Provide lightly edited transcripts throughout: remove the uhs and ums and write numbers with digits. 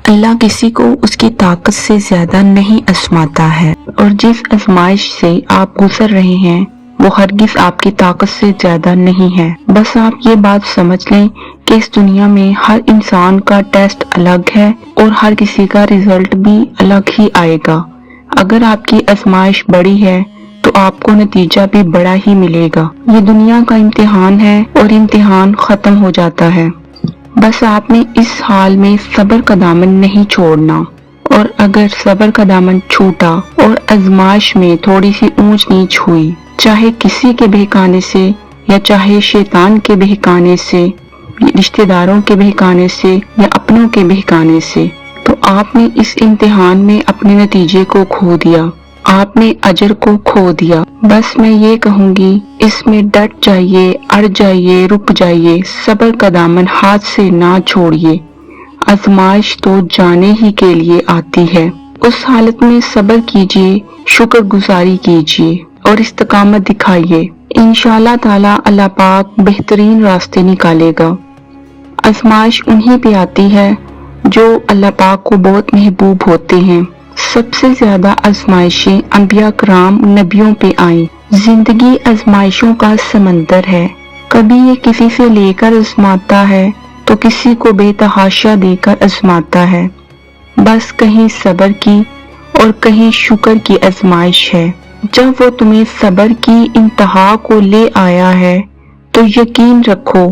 اللہ کسی کو اس کی طاقت سے زیادہ نہیں آزماتا ہے، اور جس آزمائش سے آپ گزر رہے ہیں وہ ہرگز آپ کی طاقت سے زیادہ نہیں ہے۔ بس آپ یہ بات سمجھ لیں کہ اس دنیا میں ہر انسان کا ٹیسٹ الگ ہے اور ہر کسی کا رزلٹ بھی الگ ہی آئے گا۔ اگر آپ کی آزمائش بڑی ہے تو آپ کو نتیجہ بھی بڑا ہی ملے گا۔ یہ دنیا کا امتحان ہے اور امتحان ختم ہو جاتا ہے۔ بس آپ نے اس حال میں صبر کا دامن نہیں چھوڑنا، اور اگر صبر کا دامن چھوٹا اور آزمائش میں تھوڑی سی اونچ نیچ ہوئی، چاہے کسی کے بہکانے سے یا چاہے شیطان کے بہکانے سے، رشتہ داروں کے بہکانے سے یا اپنوں کے بہکانے سے، تو آپ نے اس امتحان میں اپنے نتیجے کو کھو دیا، آپ نے اجر کو کھو دیا۔ بس میں یہ کہوں گی، اس میں ڈٹ جائیے، اڑ جائیے، رک جائیے، صبر کا دامن ہاتھ سے نہ چھوڑیے۔ آزمائش تو جانے ہی کے لیے آتی ہے، اس حالت میں صبر کیجیے، شکر گزاری کیجیے اور استقامت دکھائیے۔ انشاءاللہ تعالی اللہ پاک بہترین راستے نکالے گا۔ آزمائش انہی پہ آتی ہے جو اللہ پاک کو بہت محبوب ہوتے ہیں۔ سب سے زیادہ آزمائشیں انبیاء کرام نبیوں پہ آئیں۔ زندگی آزمائشوں کا سمندر ہے، کبھی یہ کسی سے لے کر آزماتا ہے تو کسی کو بے تحاشا دے کر آزماتا ہے۔ بس کہیں صبر کی اور کہیں شکر کی آزمائش ہے۔ جب وہ تمہیں صبر کی انتہا کو لے آیا ہے تو یقین رکھو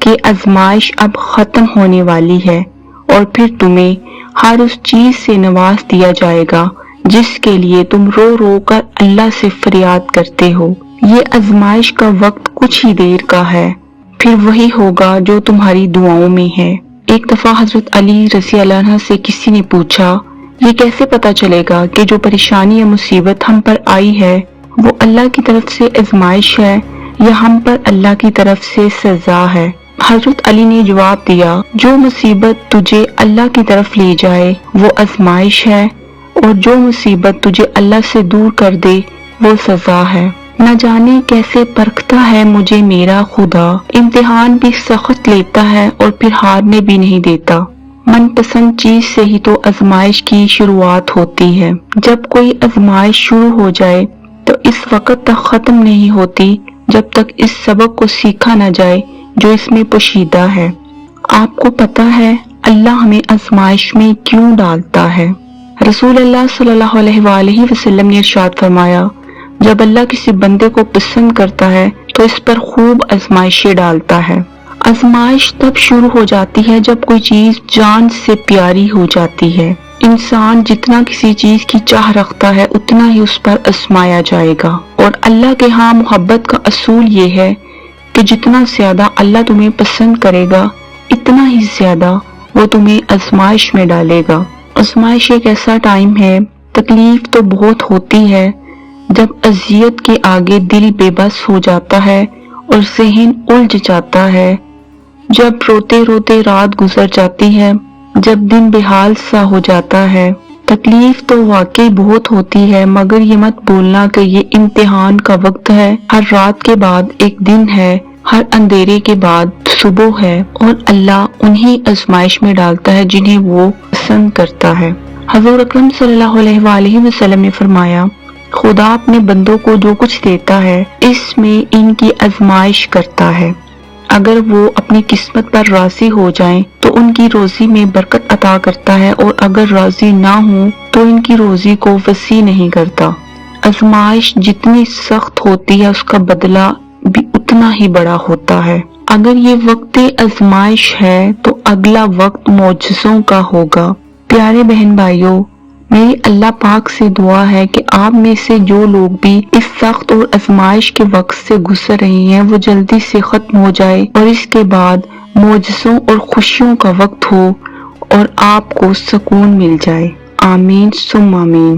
کہ آزمائش اب ختم ہونے والی ہے، اور پھر تمہیں ہر اس چیز سے نواز دیا جائے گا جس کے لیے تم رو رو کر اللہ سے فریاد کرتے ہو۔ یہ آزمائش کا وقت کچھ ہی دیر کا ہے، پھر وہی ہوگا جو تمہاری دعاؤں میں ہے۔ ایک دفعہ حضرت علی رضی اللہ عنہ سے کسی نے پوچھا، یہ کیسے پتا چلے گا کہ جو پریشانی یا مصیبت ہم پر آئی ہے وہ اللہ کی طرف سے آزمائش ہے یا ہم پر اللہ کی طرف سے سزا ہے؟ حضرت علی نے جواب دیا، جو مصیبت تجھے اللہ کی طرف لے جائے وہ آزمائش ہے، اور جو مصیبت تجھے اللہ سے دور کر دے وہ سزا ہے۔ نہ جانے کیسے پرکھتا ہے مجھے میرا خدا، امتحان بھی سخت لیتا ہے اور پھر ہارنے بھی نہیں دیتا۔ من پسند چیز سے ہی تو آزمائش کی شروعات ہوتی ہے۔ جب کوئی آزمائش شروع ہو جائے تو اس وقت تک ختم نہیں ہوتی جب تک اس سبق کو سیکھا نہ جائے جو اس میں پوشیدہ ہے۔ آپ کو پتہ ہے اللہ ہمیں آزمائش میں کیوں ڈالتا ہے؟ رسول اللہ صلی اللہ علیہ وآلہ وسلم نے ارشاد فرمایا، جب اللہ کسی بندے کو پسند کرتا ہے تو اس پر خوب آزمائشیں ڈالتا ہے۔ آزمائش تب شروع ہو جاتی ہے جب کوئی چیز جان سے پیاری ہو جاتی ہے۔ انسان جتنا کسی چیز کی چاہ رکھتا ہے اتنا ہی اس پر آزمایا جائے گا، اور اللہ کے ہاں محبت کا اصول یہ ہے کہ جتنا زیادہ اللہ تمہیں پسند کرے گا اتنا ہی زیادہ وہ تمہیں آزمائش میں ڈالے گا۔ آزمائش ایک ایسا ٹائم ہے، تکلیف تو بہت ہوتی ہے جب اذیت کے آگے دل بے بس ہو جاتا ہے اور ذہن الجھ جاتا ہے، جب روتے روتے رات گزر جاتی ہے، جب دن بے حال سا ہو جاتا ہے۔ تکلیف تو واقعی بہت ہوتی ہے، مگر یہ مت بھولنا کہ یہ امتحان کا وقت ہے۔ ہر رات کے بعد ایک دن ہے، ہر اندھیرے کے بعد صبح ہے، اور اللہ انہی آزمائش میں ڈالتا ہے جنہیں وہ پسند کرتا ہے۔ حضور اکرم صلی اللہ علیہ وآلہ وسلم نے فرمایا، خدا اپنے بندوں کو جو کچھ دیتا ہے اس میں ان کی آزمائش کرتا ہے۔ اگر وہ اپنی قسمت پر راضی ہو جائیں تو ان کی روزی میں برکت عطا کرتا ہے، اور اگر راضی نہ ہوں تو ان کی روزی کو وسیع نہیں کرتا۔ آزمائش جتنی سخت ہوتی ہے اس کا بدلہ بھی اتنا ہی بڑا ہوتا ہے۔ اگر یہ وقت آزمائش ہے تو اگلا وقت معجزوں کا ہوگا۔ پیارے بہن بھائیوں، میری اللہ پاک سے دعا ہے کہ آپ میں سے جو لوگ بھی اس سخت اور آزمائش کے وقت سے گزر رہے ہیں وہ جلدی سے ختم ہو جائے، اور اس کے بعد معجزوں اور خوشیوں کا وقت ہو اور آپ کو سکون مل جائے۔ آمین ثم آمین۔